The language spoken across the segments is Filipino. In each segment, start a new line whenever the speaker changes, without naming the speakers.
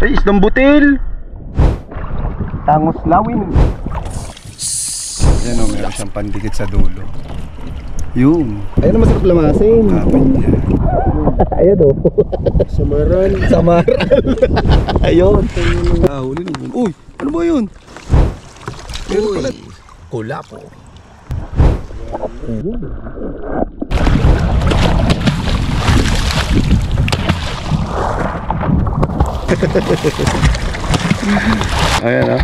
Ay, isdang butil. Tangos lawin. Yan o, meron siyang pandikit sa dulo. Yun. Ayun na masarap lamasin. Kapit niya. Ayan o. Samaran. Samaran. Ayun. Huli na. Uy, ano ba yun? Uy, kula po. Ayan o.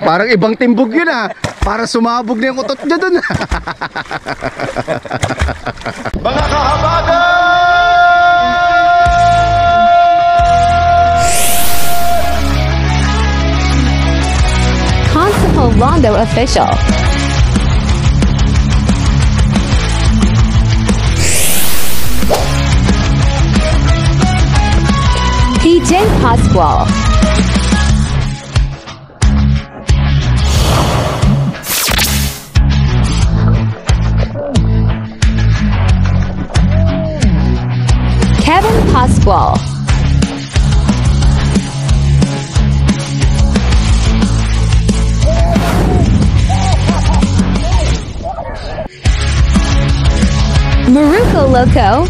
Parang ibang timbog yun ah. Para sumabog na yung utot niya dun. Mga kahabagan!
Constable Rondo Official. PJ Pascual. Kevin Pascual. Maruco Loco.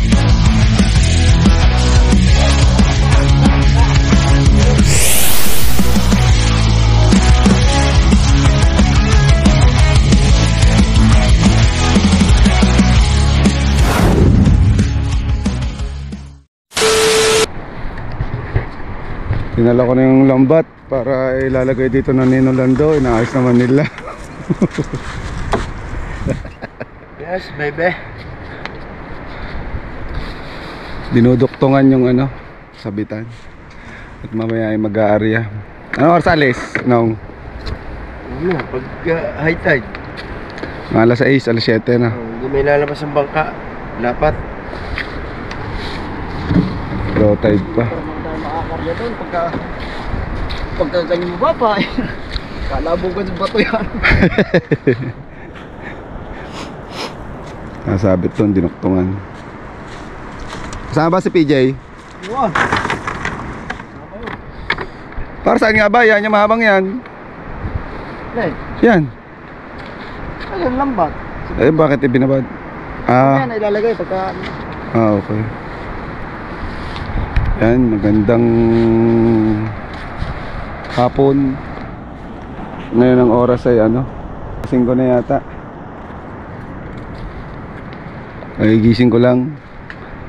Tinala ko na yung lambat para ilalagay dito na Nino Lando. Inaayos naman nila.
Yes, baby.
Dinuduktungan yung ano, sabitan. At mamaya ay mag-aarya. Ano oras alis? No.
Ano, pag high tide.
Alas 6, alas 7 na.
Hindi may lalabas ang bangka. Dapat.
Low tide pa.
Makakarya doon pagka ganyan mo ba pa kalabugan sa bato yan.
Nasabit doon, dinuktungan. Kasama ba si PJ?
Iwan.
Para saan nga ba? Yan yung mahabang yan.
Ay,
Yan.
ayun lambat.
Eh bakit ibinabad?
Yan ilalagay pagka
Okay. Yan, magandang hapon. Ngayon ang oras ay ano, 5 na yata. Ay gising ko lang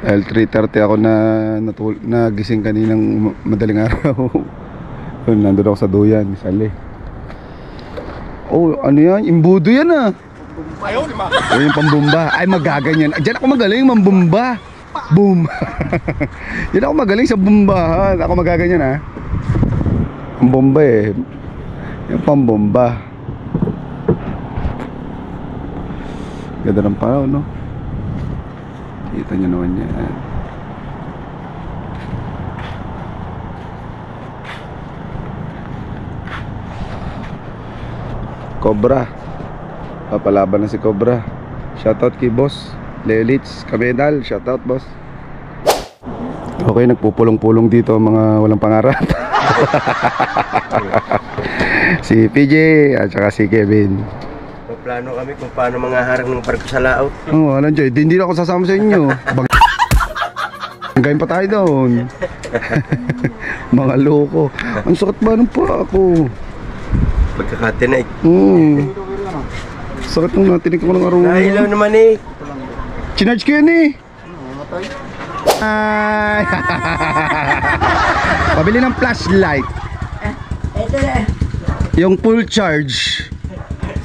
dahil 3:30 ako na gising kaninang madaling araw. Nandun ako sa duyan, sali. Oh, ano yan? Imbudo yan ah. Ayaw, lima. Oh, yung pambumba. Ay, magaganyan. Diyan ako magaling, mambumba. Boom. Yan ako magaling sa bumbahan. Ako magaganyan ah. Ang bomba eh. Yung pambomba. Ganda ng panahon, no? Kita nyo naman yan. Cobra. Papalaban na si Cobra. Shoutout kay boss Lelits Kamedal. Shoutout boss. Okay, nagpupulong-pulong dito mga walang pangarap. Si PJ at saka si Kevin.
Plano kami kung paano manghaharang ng barko sa laot.
Oo, alam dyan, hindi na ako sasama sa inyo. Hanggayin pa tayo doon. Mga loko. Ang sakit ba ng paa ako?
Pagkakatinay.
Sakit nung natinig ko ng araw.
Nahilaw naman eh.
Chinarge ko yun eh. Ay. Pabili ng flashlight.
ito na.
Yung full charge.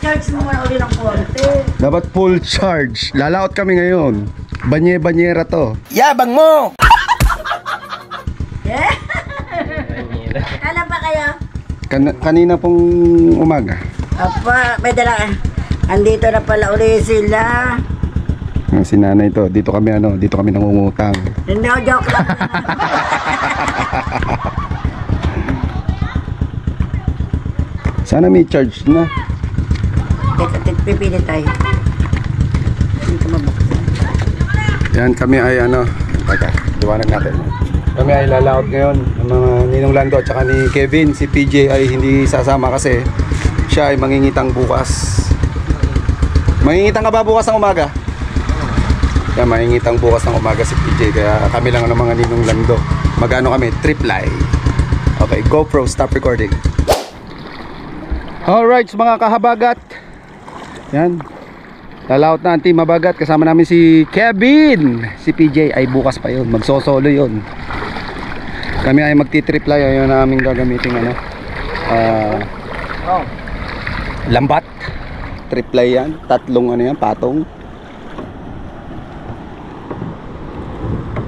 Charge mo muna uli ng konti.
Dapat full charge. Lalaot kami ngayon. Banye-banyera to.
Yabang mo!
Alam ba kayo?
Kanina pong umaga.
Apa, may dala. Andito na pala uli sila.
Si nanay to. Dito kami dito kami nangungutang.
Hindi ako joke lang.
Sana may charge na.
Pipili tayo. Hindi ka mabuksan.
Yan kami ay teka, liwanag natin. Kami ay lalaot ngayon ng mga Ninong Lando at saka ni Kevin. Si PJ ay hindi sasama kasi siya ay mangingitang bukas. Mangingitang ka ba bukas ng umaga? Kaya mangingitang bukas ng umaga si PJ. Kaya kami lang ng mga Ninong Lando. Magano kami? Triply. Okay, GoPro, stop recording. Alright, mga kahabagat. Yan. Lalaot na ang team Habagat. Kasama namin si Kevin. Si PJ ay bukas pa yun. Magsosolo yun. Kami ay magti-triply. Ayun na aming gagamitin lambat. Triply yan. Tatlong ano yan, patong.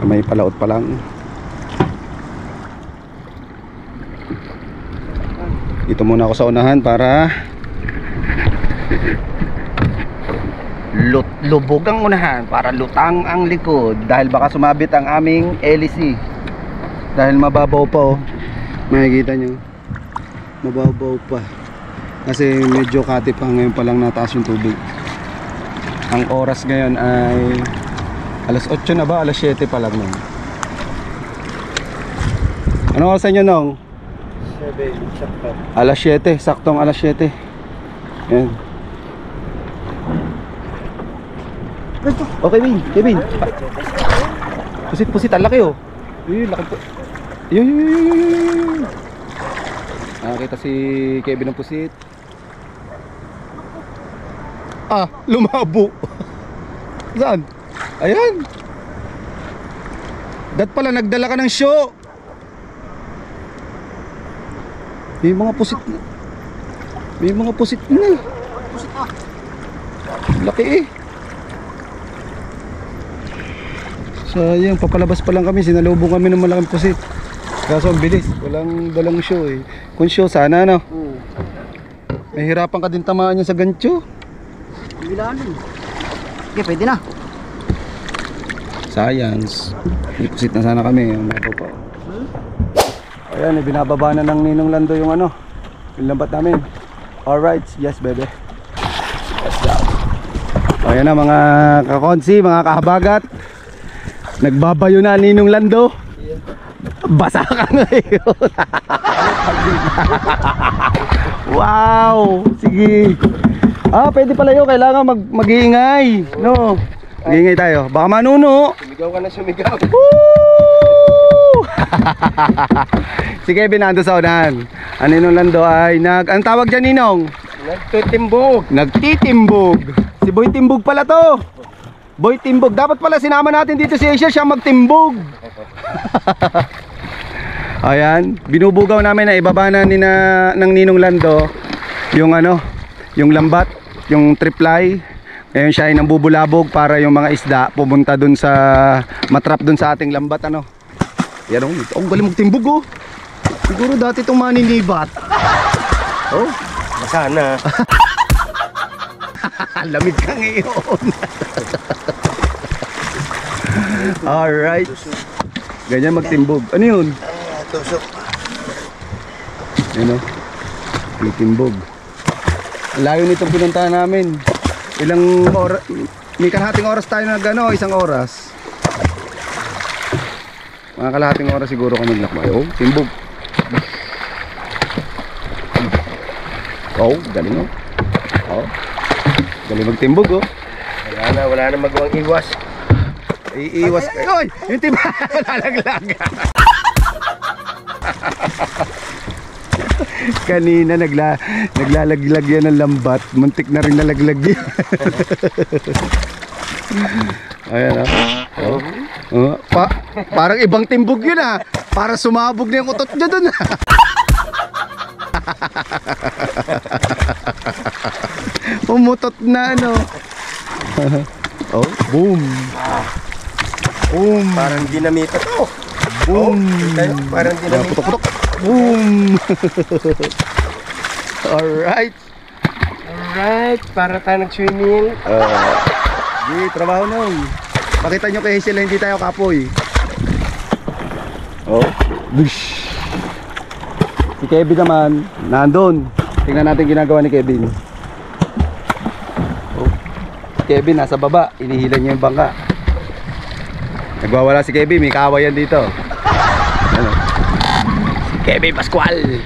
May palaot pa lang. Dito muna ako sa unahan para lubog ang unahan para lutang ang likod dahil baka sumabit ang aming LEC. Dahil mababaw pa oh. Makikita nyo. Mababaw pa. Kasi medyo kati pa ngayon pa lang nataas yung tubig. Ang oras ngayon ay alas 8 na ba? Alas 7 pa lang nung. Ano oras nyo nung?
7, sakto.
Alas 7, saktong alas 7. Yan. Okay, Kevin. Pusit, ang laki oh. Laki po. Yun. Nakakita si Kevin ng pusit. Lumabo. Saan? Ayan. Dat pala, nagdala ka ng show. May mga pusit na.
Pusit ah.
Laki eh. Sayang, papalabas pa lang kami. Sinalubong kami ng malaking pusit. Kaso ang bilis. Walang dalang show eh. Kung show sana no. Mahirapan ka din tamaan niya sa gancho.
Bilanin. Okay, pwede na.
Science. May pusit na sana kami. Ang nato pa. Ayan, binababa na ng Ninong Lando yung ano, yung lambat namin. Alright, yes baby. Let's go. Ayan na mga kakonsi, mga kahabagat. Nagbabayo na Ninong Lando. Basa ka ngayon. Wow, sige. Pwede pala yun, kailangan mag-iingay. No, mag-iingay tayo, baka manuno.
Sumigaw ka na sumigaw.
Si Kevin nando sa unahan. Ang Ninong Lando ay ang tawag dyan Ninong? Nagtitimbog. Si Boy Timbog pala to. Boy Timbog. Dapat pala sinama natin dito si Asia, siya magtimbog. Ayan, binubugaw namin na ibaba na ng Ninong Lando yung ano, yung lambat, yung triply. Ngayon siya ay nambubulabog para yung mga isda pumunta dun sa matrap dun sa ating lambat ano. Yan o, ang galing magtimbog oh. Siguro dati itong maninibat. Oh,
Baka na.
lamig ka ngayon. Alright. Ganyan magtimbog. Ano yun?
Tusok.
Yan o, magtimbog. Ang layo nitong pinuntahan namin. Ilang oras, may kalahating oras tayo na gano, isang oras. Mga kalahating oras siguro kami naglakbay. Oh, timbog. Oh, galing oh. Oh. Galing magtimbog oh.
Wala na magawang iwas.
Iiwas. Oy, yung timba lalaglag. Kanina naglalaglag yan ng lambat. Muntik na rin nalaglag yan. Ayan oh. Parang ibang timbog yun ah. Para sumabog na yung utot niya dun. Umutot na ano. Oh, boom. Boom.
Parang dinamita to.
Boom.
Parang dinamita.
Putok-putok. Boom. Alright.
Para tayo nag-swimming.
Trabaho nung. Pakita nyo kay Hazel, hindi tayo kapoy. Oh. Bush. Si Kevin naman, nandun. Tingnan natin ginagawa ni Kevin. Oh. Kevin nasa baba, inihilan niya yung bangka. Nagwawala si Kevin, may kawayan dito. Kevin Pascual.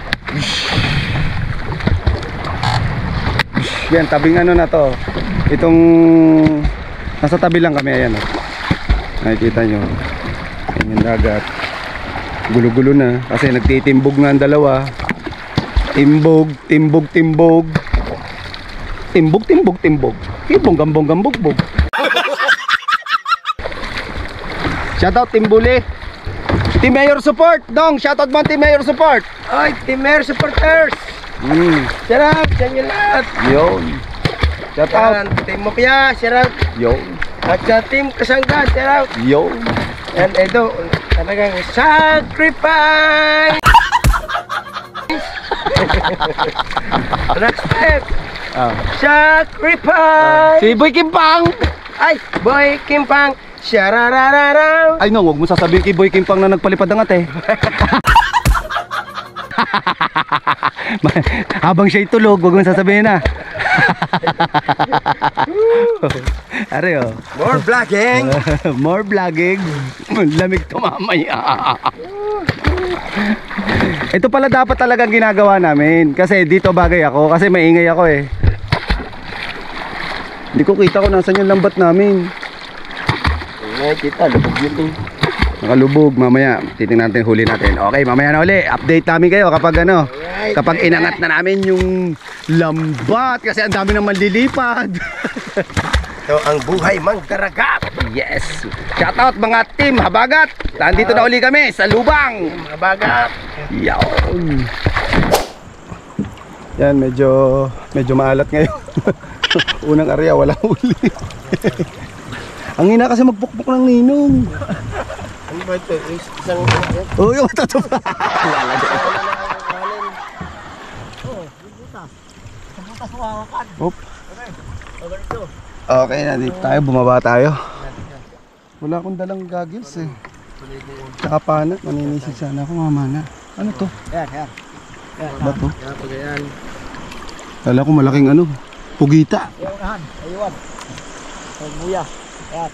Yan, tabing ano na to. Itong nasa tabi lang kami, ayan oh. Nakikita nyo. Ayan yung dagat. Gulo-gulo na kasi nagtitimbog nga ang dalawa. Timbog. Timbog. Timbog. Bonggang-bonggang-bugbog. Shoutout Team Bully. Team Mayor support. Dong, shoutout mo Team Mayor support.
Oy, Team Air supporters! Sarap, sa inyo lahat!
Yun. Shoutout.
Yan, Team Mopia, sarap!
Yun.
At sa Team Kasangga, sarap!
Yun.
Yan, ito, talagang sacrifice! Next step! Sacrifice!
Si Boy Kimpang.
Ay, Boy Kimpang! Shararararaw!
Ay no, wag mo sasabihin kay Boy Kimpang na nagpalipad ng ate. Habang siya'y tulog, wag mo sasabihin na. Are oh.
More vlogging!
More vlogging. Lamig to mamaya. Ito pala dapat talagang ginagawa namin. Kasi dito bagay ako. Kasi maingay ako eh. Hindi ko kita kung nasan yung lambat namin.
Ay, kita, lubog yun eh.
Nakalubog, mamaya titingnan natin, huli natin. Okay, mamaya na uli. Update namin kayo kapag ano, kapag inangat na namin yung lambat. Kasi ang dami nang manlilipad.
Ito ang buhay manggaragat.
Yes. Shoutout mga team Habagat. Nandito na uli kami sa Lubang.
Habagat.
Yawn. Yan, medyo maalat ngayon. Unang area, walang uli. Ang hina kasi magpukpok ng ninong.
Ano ba ito? Isang...
Oh, yung tatupa. Oop. Okay, nandito tayo, bumaba tayo. Wala akong dalang goggles eh. Tsaka panat, maninisig sana ako, mamana. Ano to?
Yan.
Ba to?
Yan.
Kala ko malaking ano, pugita.
Unahan, aywan. Pagmuya. Yan.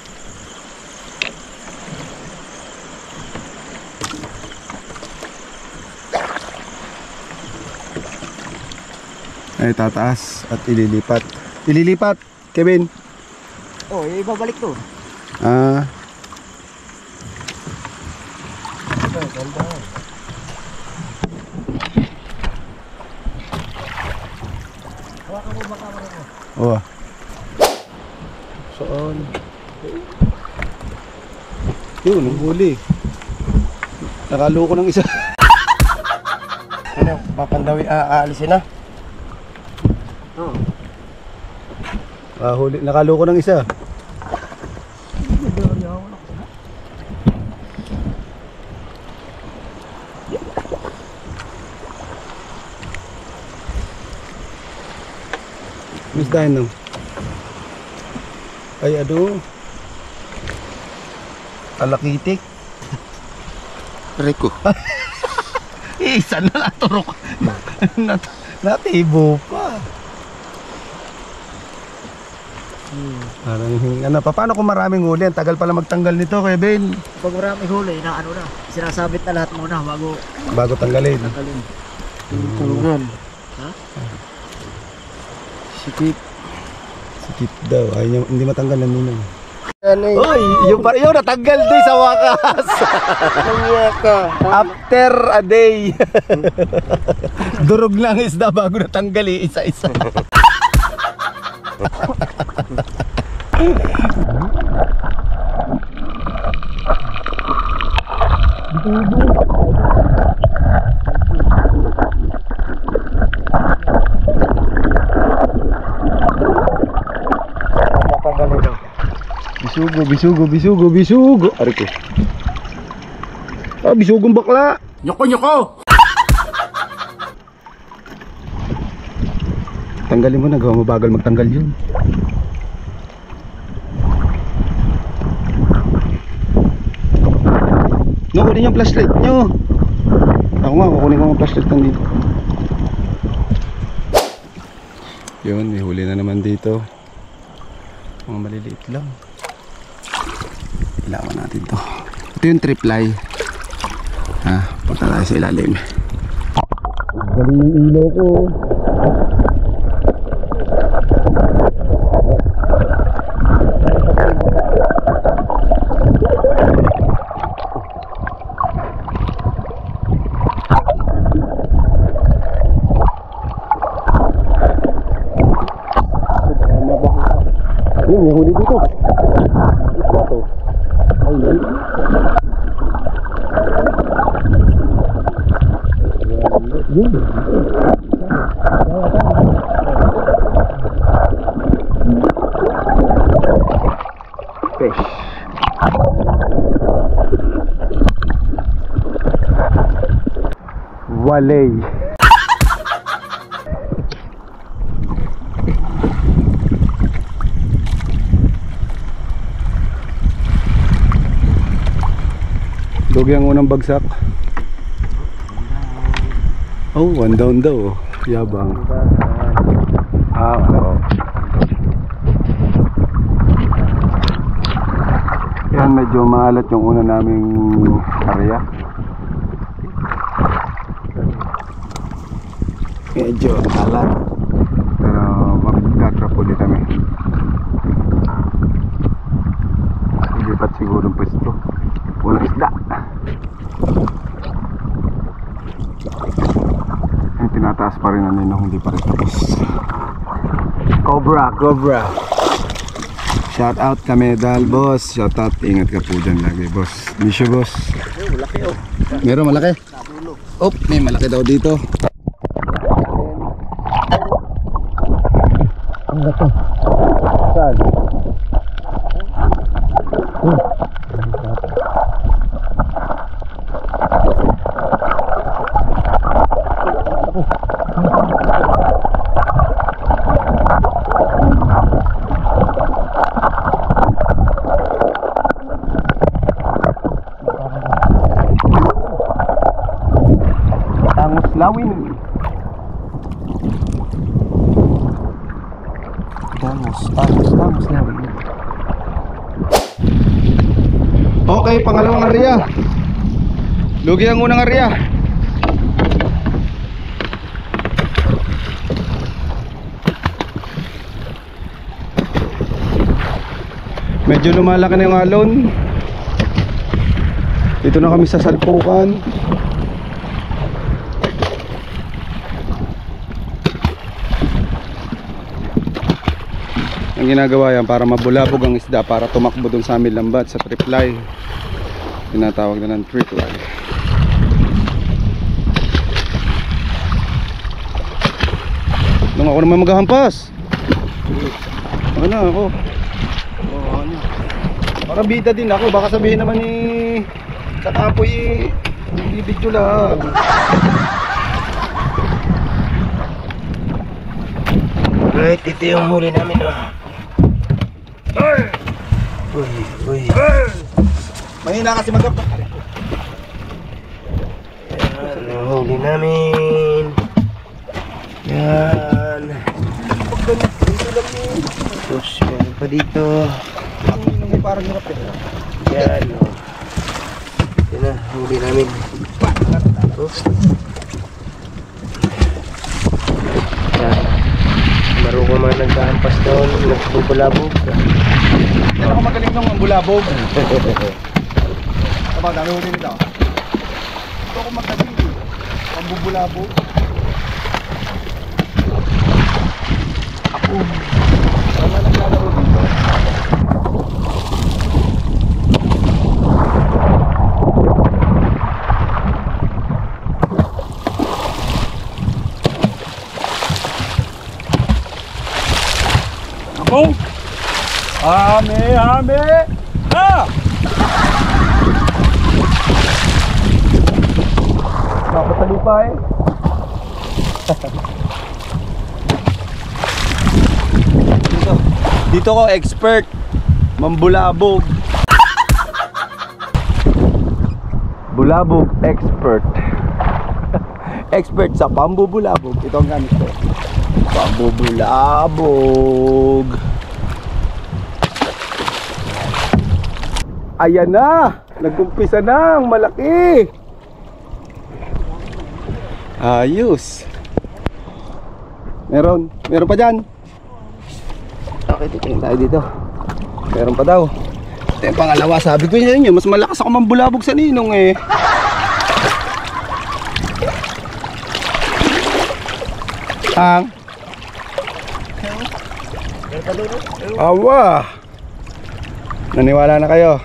Ay, tataas at ililipat. Ililipat, Kevin.
Oh, ibabalik to.
Ah. Oh. Saan? Yun, ang huli. Nakalo ko ng isa.
Ano, papandawi, aalisin na.
Oh.
Huli, nakalo ko ng isa. Miss Dino. Ay, ano? Alakitik. Reko. Isa na naturok. Natibo pa. Parang, ano, paano kung maraming huli? Ang tagal pala magtanggal nito, Kevin.
Pag maraming huli, na ano na, sinasabit na lahat muna
Bago tanggalin.
tanggalin.
Tunggal.
Ha?
Sikip. Sikip daw. Ay, hindi matanggal na nino.
Ano eh?
Uy, yung natanggal din sa wakas.
Kanya ka.
After a day. Durog lang isda bago natanggal eh, isa-isa. Bisugo. Ari ko. Bisugong bakla.
Nyoko!
Tanggalin mo na, gawa mo bagal magtanggal yun. No, kunin yung flashlight nyo. Ako nga, kukunin ko ang flashlight nandito. Yun, may huli na naman dito. Mga maliliit lang. Ilawan natin to. Ito yung triply. Ha, punta tayo sa ilalim. Galing yung ilaw ko. Yun, may huli dito. Isla to. Ayun. Yun. Fish. Walay. Lugi ang unang bagsak. Oh, one down daw. Yabang. Oo. Yan, medyo maalat yung una naming area. Medyo maalat. Pero magkatrap ulit kami. Lipat siguro ang pwesto. Walang isda. Ay, tinataas pa rin ang nino, hindi pa rin tapos. Cobra. Shout out kami dal, boss. Shout out, ingat ka po dyan lagi, boss. Miss you, boss.
Malaki oh.
Meron malaki? Oh, may malaki daw dito. Ang gato. Saan? Lawin. Tangos lawin. Okay, pangalawang area. Lugi ang unang area. Medyo lumalaki na yung alon. Dito na kami sa salpukan. Ang ginagawa yan para mabulabog ang isda, para tumakbo dun sa amin lambat sa triply. Tinatawag na ng triply. Nung ako naman maghahampas. Ano na ako? Para bida din ako, baka sabihin naman ni sa kapoy bibidyo lang.
Right, ito yung huli namin oh. Uy.
Mahina kasi magkap.
Yan, yung huli namin. Yan. Tapos, meron pa dito.
May parang hirap eh.
Yan. Yan na, huli namin. Yan. Marunong ka mga nagkahampas doon, nagbubulabog.
Yan ako magaling nung bulabog. Tama, dami huli nito. Ito ako magaling ang bubulabog. Ako. Tama naglalaro dito. Ako. Hame! Ha! Napatali pa eh. Dito ko expert mambulabog. Bulabog expert. Expert sa pambubulabog. Ito ang gamit ko. Pambubulabog. Ayan na! Nagkumpisa na ang malaki! Ayos. Meron pa dyan. Okay, titingin tayo dito. Meron pa daw. Ito yung pangalawa. Sabi ko sa inyo, mas malakas ako mambulabog sa ninong eh. Ang awa. Naniwala na kayo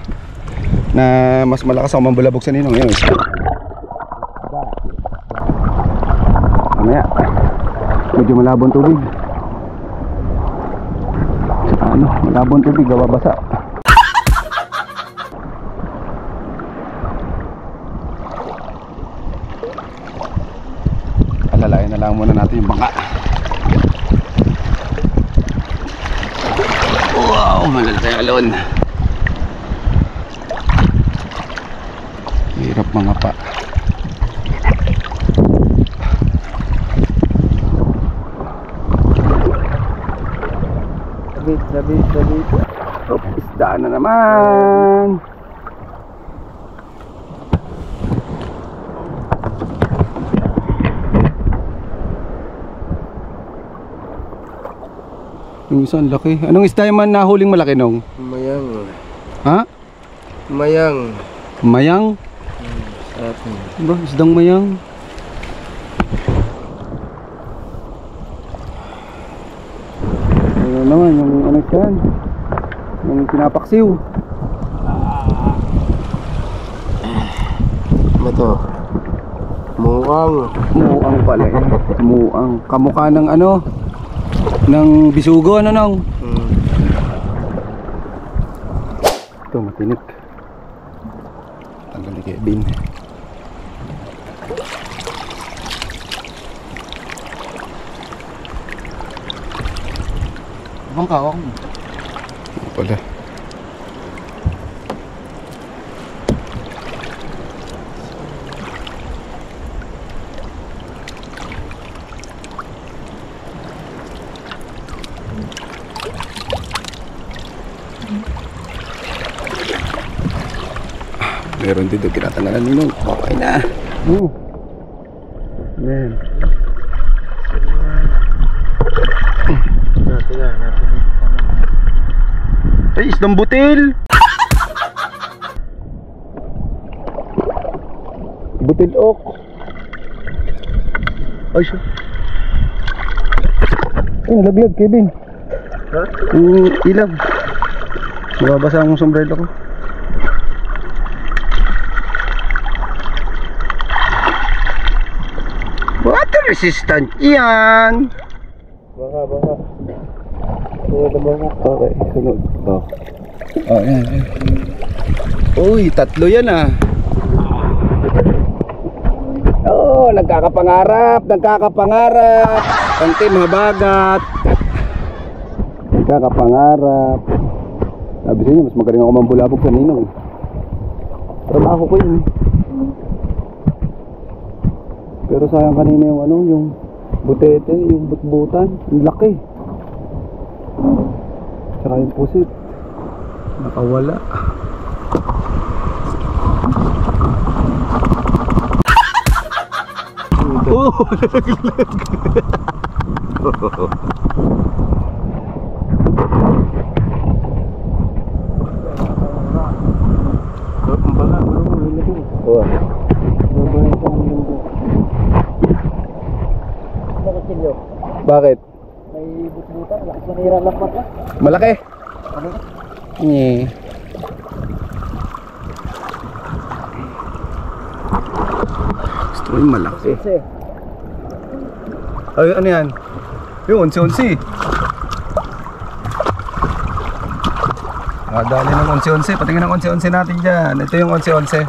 na mas malakas ako mambulabog sa ninong. Yun. Mamaya medyo malabong tubig. Ano, malabong tubig, gawabasa. Alalayan na lang muna natin yung bangka. Wow, malalaki ang alon. Hirap mga pa. Sabit. Oh, isda na naman. Yung isa ang laki. Anong isda yung man nahuling malaki nung?
Mayang.
Ha?
Mayang.
Mayang? Ba, isdang mayang. Ayun naman, yung ano yan? Yung pinapaksiw.
Ito. Muang.
Muang pala eh. Muang. Kamukha ng ano? Ng bisugo, ano nung? Ito, matinik. Tanggal ni Kevin.
Abang kawang.
Ito pala. Meron dito tinatanggalan nyo. Okay na. Ayan. Ay, isdang butil. Butil ok. Ay, siya. Ay, nalaglag, Kevin.
Ha?
Yung ilag. Mababasa ang sombrero ko. Water resistant yan.
Baka. Sunod naman ako.
Okay, sunod. Oh, yan. Uy, tatlo yan ah. Oo, nagkakapangarap. Konti mga bagat. Nagkakapangarap. Sabi sa inyo, mas magaling ako mambulabog sa ninong. Trabaho ko yun eh. Pero sayang kanina yung ano, yung butete, yung butbutan, yung laki. Saka yung pusit, nakawala. Oh, nalaglag. Ang bala, oh. Bakit?
May butbutan, lakas manira lapat ka.
Malaki? Eh. Gusto ko yung malaki. Ay, ano yan? Yung onsi-onsi. Dali ng onsi-onsi. Patingin ng onsi-onsi natin dyan. Ito yung onsi-onsi.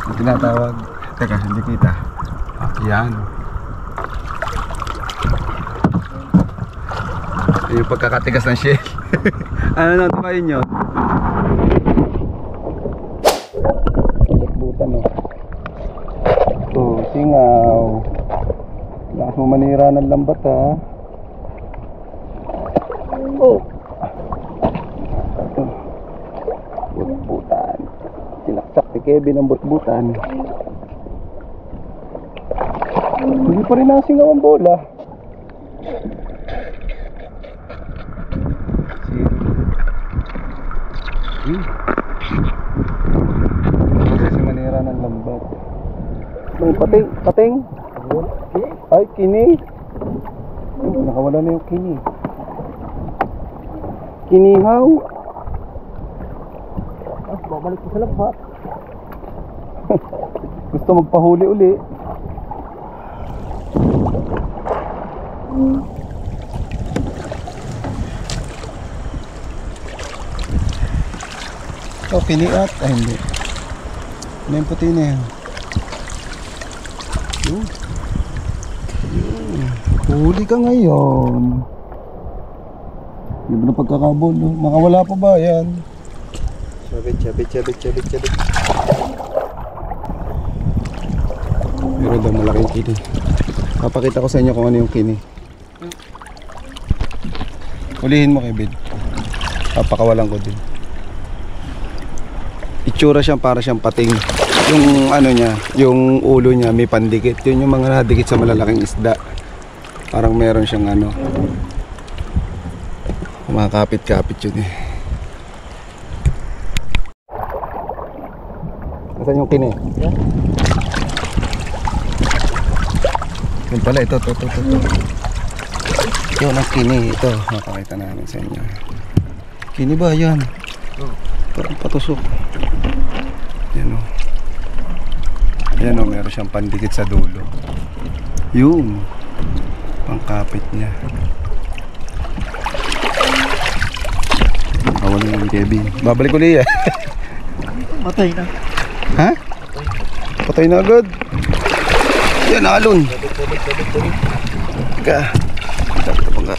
Yung tinatawag. Teka, hindi kita. Yan. Yung pagkakatigas ng shell. Ano na tumayin nyo? Butan o. Oh, singaw. Lakas mo manira ng lambat ha. Oh. Butbutan. Sinaksak ni Kevin ang butbutan. Hindi pa rin nasingaw ang bola. Kasi manira ng lambat. May pating, pating. Ay, kini. Nakawala na yung kini. Kinihaw.
Babalik ko sa labat.
Gusto magpahuli uli. Oh, kiniat. Ay, hindi. Ano yung puti na yan? Yun. Huli ka ngayon. Hindi ba na pagkakabol? No? Makawala pa ba yan? Chabit. Meron daw malaking kini. Papakita ko sa inyo kung ano yung kini. Hulihin mo, Kevin. Papakawalan ko din. Itsura siyang para siyang pating. Yung ano niya, yung ulo niya may pandikit. Yun yung mga nadikit sa malalaking isda. Parang meron siyang ano, kumakapit-kapit yun eh. Nasaan yung kini? Yun pala, ito. Yun ang kini, ito. Makakita namin sa inyo. Kini ba yan? Parang patusok. Yan o. Yan o, meron siyang pandikit sa dulo. Yun. Pangkapit niya. Nakawala yung Kevin. Babalik ulit eh.
Matay na.
Ha? Patay na agad. Yan, alon. Teka. Ito pa nga.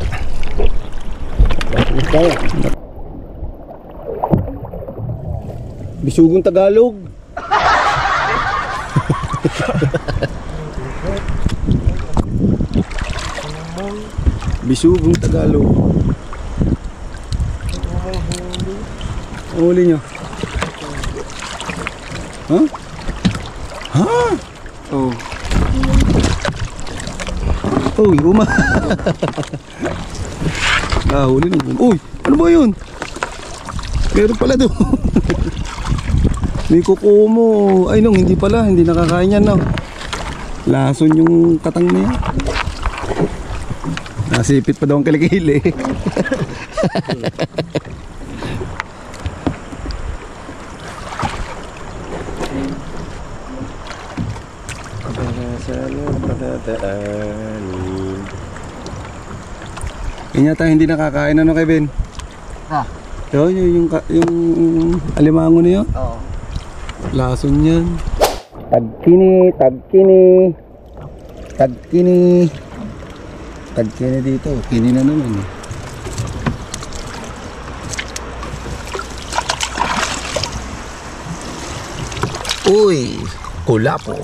Bisugong Tagalog. Bisugong Tagalog. Ang huli nyo? Ha? Ha? Oh. Uy, uma. Nahuli na. Uy, ano ba yun? Meron pala doon. May kuko mo. Ay nung, hindi pala. Hindi nakakain yan no. Lason yung katang na yan. Nasipit pa daw ang kilikili. Yan yata hindi nakakain ano Kevin?
Ha?
Yung alimango na yun?
Oo.
Lason yan. Tagkini. Tagkini dito. Kini na naman eh. Uy! Kulapo.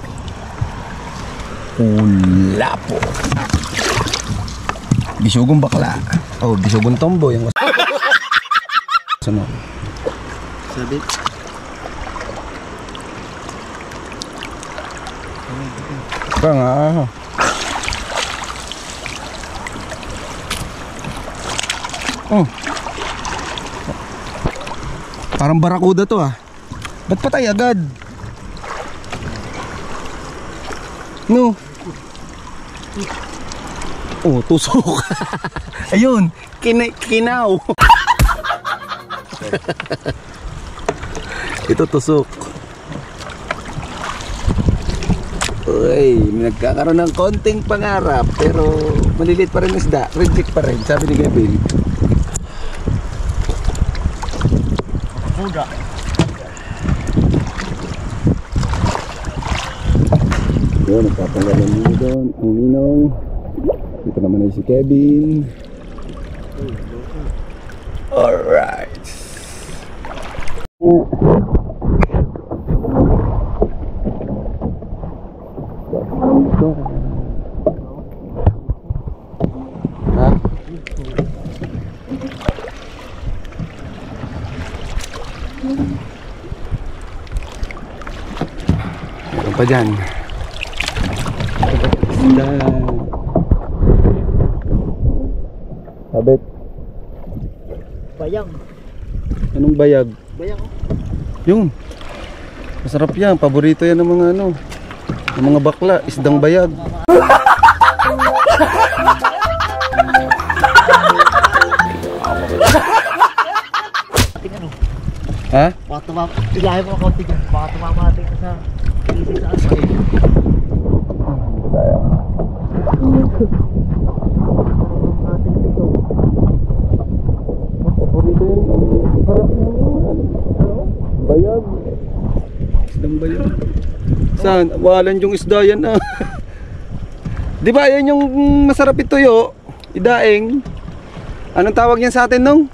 Bisugong bakla. Oh, bisugong tomboy. Ano?
Sabit.
Ika nga. Oh. Parang barakuda to ah. Ba't patay agad? No. Oh, tusok. Ayun, kinaw. Ito tusok. Uy, nagkakaroon ng konting pangarap pero malilit pa rin isda, reject pa rin, sabi ni Kevin.
Buda.
Yun, nagpapanggalan mo doon ang ninong. Dito naman ay si Kevin. Alright. Ha? Meron pa dyan. isda. Sabit.
Bayang.
Anong bayag?
Bayang oh.
Yun. Masarap yan. Paborito yan ng mga ano. Ng mga bakla. Isdang bayag.
Ating ano?
Ha?
Baka tumama. Ilahin mo ang konti dyan. Baka tumama natin sa isip sa asay.
Paborito yan. Harap na bayag. Isdang bayag. Saan? Walan yung isda yan ah. Di ba yan yung masarap ituyo? Idaeng. Anong tawag yan sa atin nung?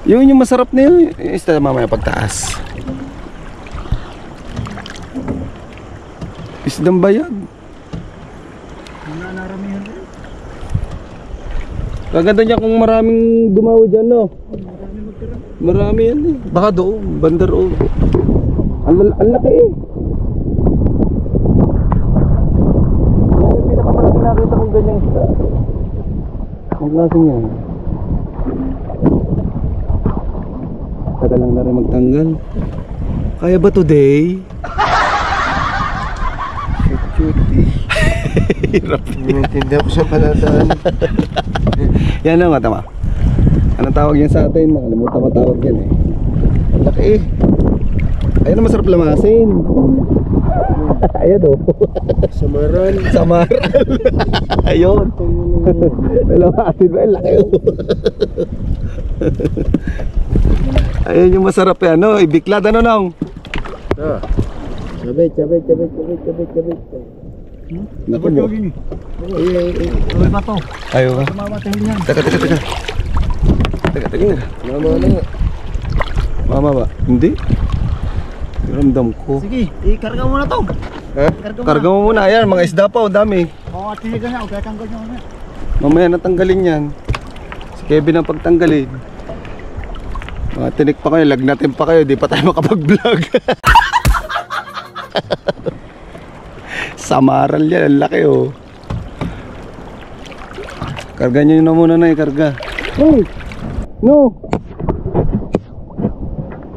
Yun yung masarap na yun. Isda mamaya pagtaas. Isdang bayag.
Wala naramihan rin.
Kaganda niya kung maraming dumawi dyan, no? Marami yan eh. Baka doon, bandar o. Ang laki eh. Yan yung pinakamalaki nakita kong ganyang isda. Ang klaseng yan. Tagal lang na rin magtanggal. Kaya ba today? Cutie. Hirap.
Hindi ako siya palataan.
Yan lang, tama. Anong tawag yan sa atin? Nakalimutan ko tawag yan eh. Ang laki eh. Ayun na masarap lamasin. Ayan o.
Samaran.
Samaran. Ayun. Lamasin ba? Ang laki o. Ayun yung masarap eh. Ano? Ibiklad ano nang?
Ah. Sabit.
Naku mo.
Tuloy pa to.
Ayaw ka.
Mamatahin yan.
Teka.
Mama na.
Mama ba? Hindi. Ramdam ko.
Sige, ikarga mo na to.
Ha?
Karga mo muna. Ayan, mga isda pa o dami.
Oo, tinigan na. Huwag tanggal nyo na.
Mamaya natanggalin yan. Si Kevin ang pagtanggalin. Mga tinik pa kayo, lagnatin pa kayo. Di pa tayo makapag-vlog. Samaral yan, ang laki oh. Karga nyo na muna na karga. Hey! No!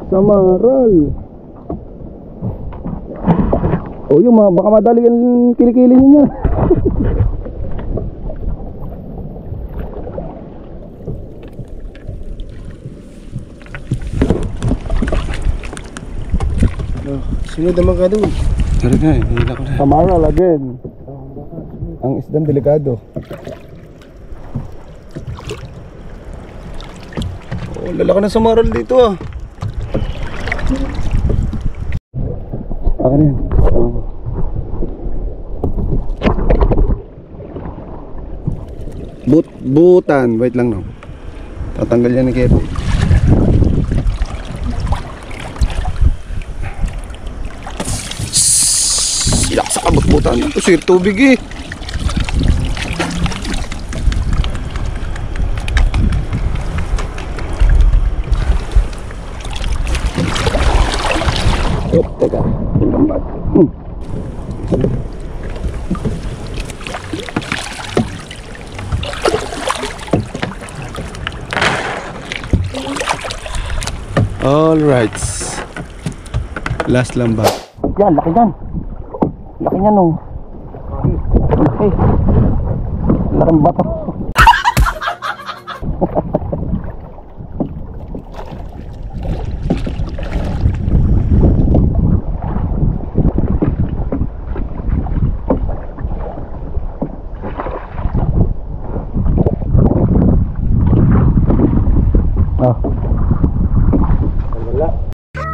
Samaral. Oh yung baka madali ang kilikili niya.
Sunod naman ka doon.
Karga eh, hila ko na. Samaral again. Ang isdang delikado. Oh, lalaki na samaral dito ah. Akin yan. Butan. Wait lang no. Tatanggal yan ni Kevin. Silak sa kabut-butan. Ito sir, tubig eh. Oh, teka. Lambat. All right. Last lamba. Yan, laki yan. Laki niya nung. Okay. Laking bato.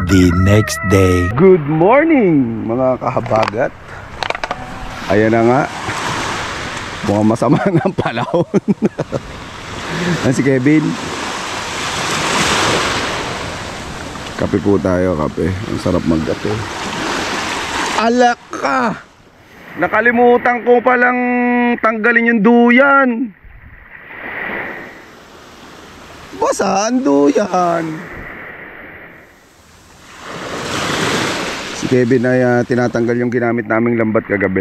The next day.
Good morning mga kahabagat. Ayan na nga. Mukhang masama ng panahon. Si Kevin. Kape po tayo, kape. Ang sarap magkape. Alak ka! Nakalimutan ko palang tanggalin yung duyan. Basaan duyan? Si Kevin ay tinatanggal yung ginamit naming lambat kagabi.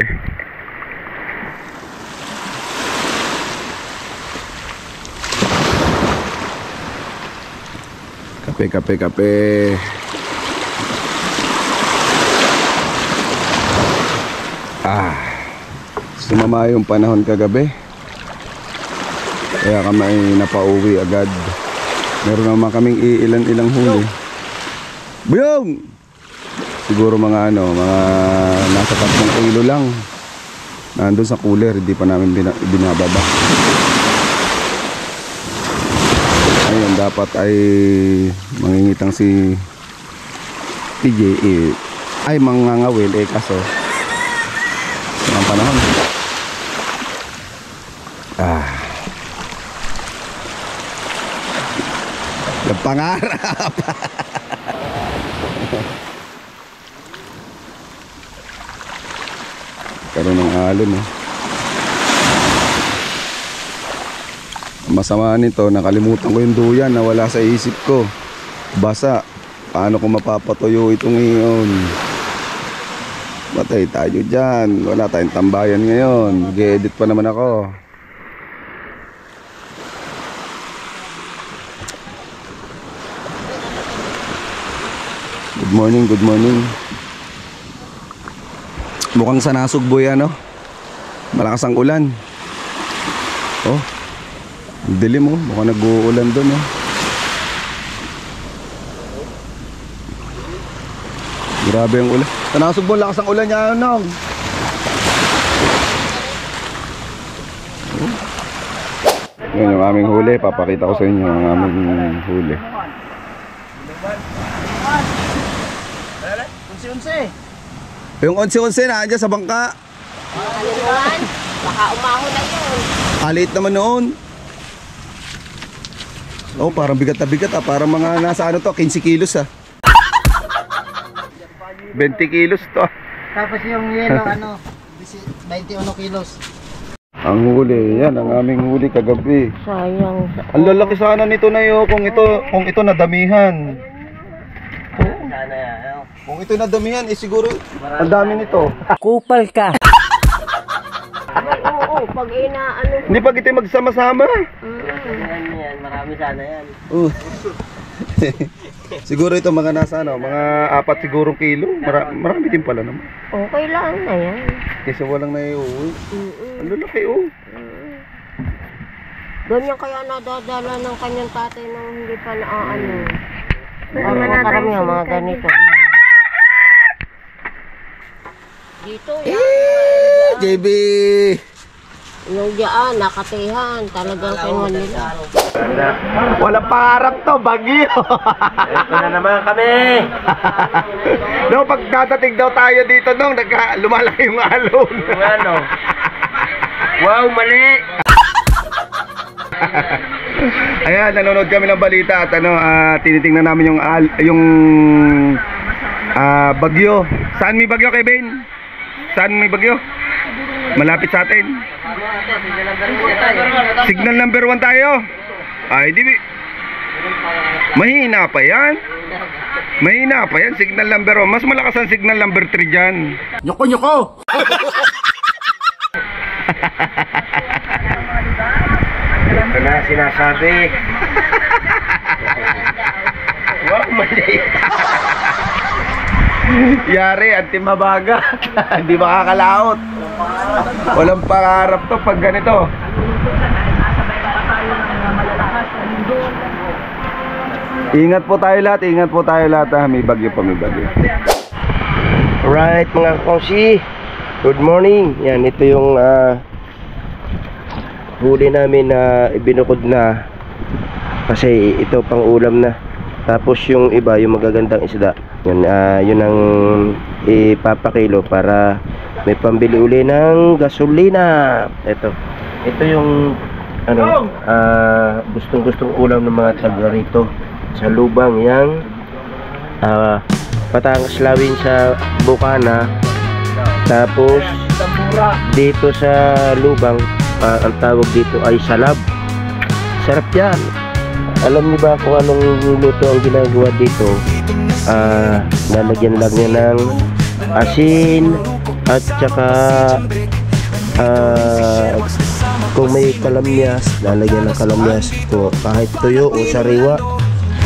Kape. Sumama yung panahon kagabi. Kaya kami napauwi agad. Meron naman kaming ilang huli. Buyong! Siguro mga nasa 3 kilo lang. Nandun sa cooler, hindi pa namin binababa. Ayun, dapat ay mangingitang si PJ ay mangangawil kaso ang panahon. Yung pangarap. Karoon ng alon Masama nito, nakalimutan ko yung duyan, nawala sa isip ko. Basa. Paano ko mapapatuyo itong ngayon? Patay tayo dyan. Wala tayong tambayan ngayon. Mag-edit pa naman ako. Good morning. Mukhang sa Nasugbo yan, malakas ang ulan. Dilim mukhang nag-uulan doon. Grabe ang ulan. Sa Nasugbo, lakas ang ulan niya, Yan yung aming huli. Papakita ko sa inyo ang aming huli. Yung 11-11 na andyan sa bangka.
Baka umahon na yun.
Alit naman noon. Parang bigat na bigat Parang mga nasa 15 kilos 20 kilos to.
Tapos yung yellow 21 kilos.
Ang huli, yan ang aming huli kagabi.
Sayang.
Ang lalaki sana nito na kung ito nadamihan. Kung ito nadamihan, siguro ang dami nito.
Kupal ka.
Oo, pag
Hindi pag ito magsama-sama.
Yan, marami sana yan.
Siguro ito mga nasa mga 4 sigurong kilo. Marami din pala naman.
Okay lang na yan.
Kasi walang naiuwi. Ang lalaki
Ganyan kaya nadadala ng kanyang tatay nang hindi pa karamihan mga ganito. Dito yan.
JB!
Yung diyan, nakatihan. Talagang kinuha nila.
Walang pangarap to, bagyo!
Ito na naman kami.
Pag dadating daw tayo dito lumalaki yung alon.
Wow, mali.
Ayan, nanonood kami ng balita at tinitingnan namin yung bagyo. Saan may bagyo, Kevin? Saan may bagyo? Malapit sa atin. Signal number 1 tayo. Ay, di mahina pa yan. Signal number 1. Mas malakas ang signal number 3 dyan.
Nyoko! Ito na sinasabi. Wow, mali.
Yari, antimabaga. Hindi makakalaot. Walang pangarap to pag ganito. Ingat po tayo lahat May bagyo pa.
Alright mga kongsi, good morning. Yan, ito yung huli namin na ibinukod na. Kasi ito pang ulam na. Tapos yung iba, yung magagandang isda, yun ang ipapakilo para may pambili uli ng gasolina. Ito yung gustong ulam ng mga taga rito sa Lubang, yang Batangas Lawin sa Bukana. Tapos dito sa Lubang, ang tawag dito ay salab. Sarap yan. Alam niyo ba kung anong luto ang ginagawa dito? Lalagyan lang niya ng asin, at saka kung may kalamyas, lalagyan ng kalamyas to, kahit tuyo o sariwa.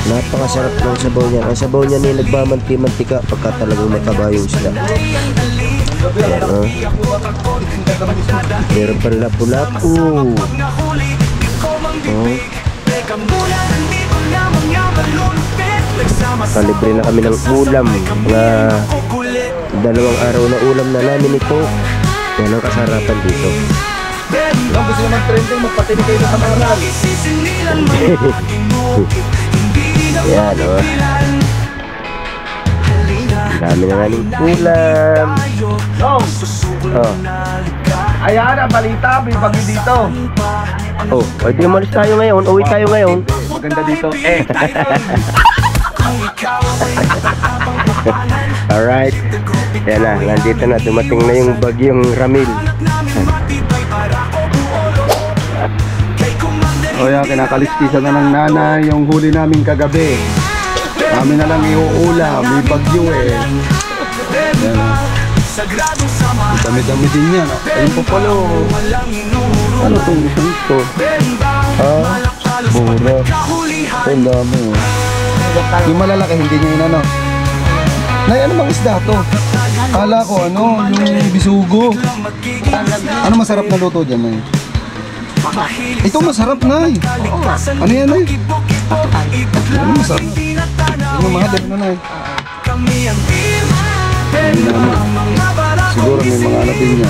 Napakasarap ng sabaw niya. Ang sabaw niya ni nagmamanti-mantika pagka talagang may kabayong isda. Ayan, oh. Meron pa lapu-lapu. Oh. Kalibre na kami ng ulam na 2 araw na ulam na namin ito. Yan ang kasarapan dito.
Kung gusto naman trending, magpatinig kayo sa kamaral.
Yan, oh. Dami na namin ulam. Oh.
Ayan, ang balita, may bagyo dito.
Oh, pwede umalis tayo ngayon. Uwi tayo ngayon.
Maganda dito.
Alright. Yan na, nandito na. Dumating na yung bagyong Ramil.
O yan, kinakalistisan na ng nanay yung huli namin kagabi. Kami na lang iuula, may bagyo eh. Yan. Dami-dami din yan. Ayun po pala. Ano itong isang ito? Bura. Ang dami oh. Yung malalaki, hindi niya inano. Nay, ano bang isda to? Kala ko ano, yung bisugo. Ano masarap na luto dyan, Nay? Ito masarap, Nay. Ano yan, Nay? Ano masarap? Ano mahal, ano, Nay? Hindi naman. Siguro may mga ano din yan.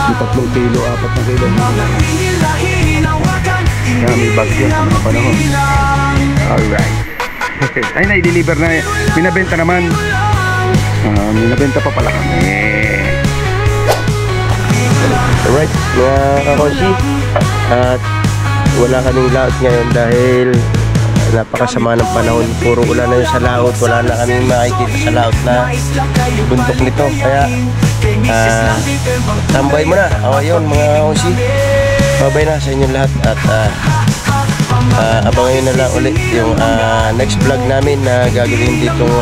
May 3 kilo, 4 na kilo. Kaya may bagyo sa mga panahon. Alright. Ay, na-deliver na. Binabenta naman. Binabenta pa pala kami.
Alright, mga kakonsi. At wala kaming laot ngayon dahil napakasama ng panahon. Puro ulan na yun sa laot. Wala na kaming makikita sa laot na bundok nito. Kaya tambay mo na. O yun mga kakonsi. Babay na sa inyong lahat. At abangan nyo na lang ulit yung next vlog namin na gagawin ditong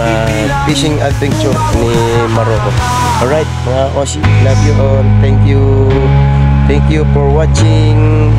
fishing adventure ni Marocco. Alright mga kakonsi. Love you all. Thank you for watching.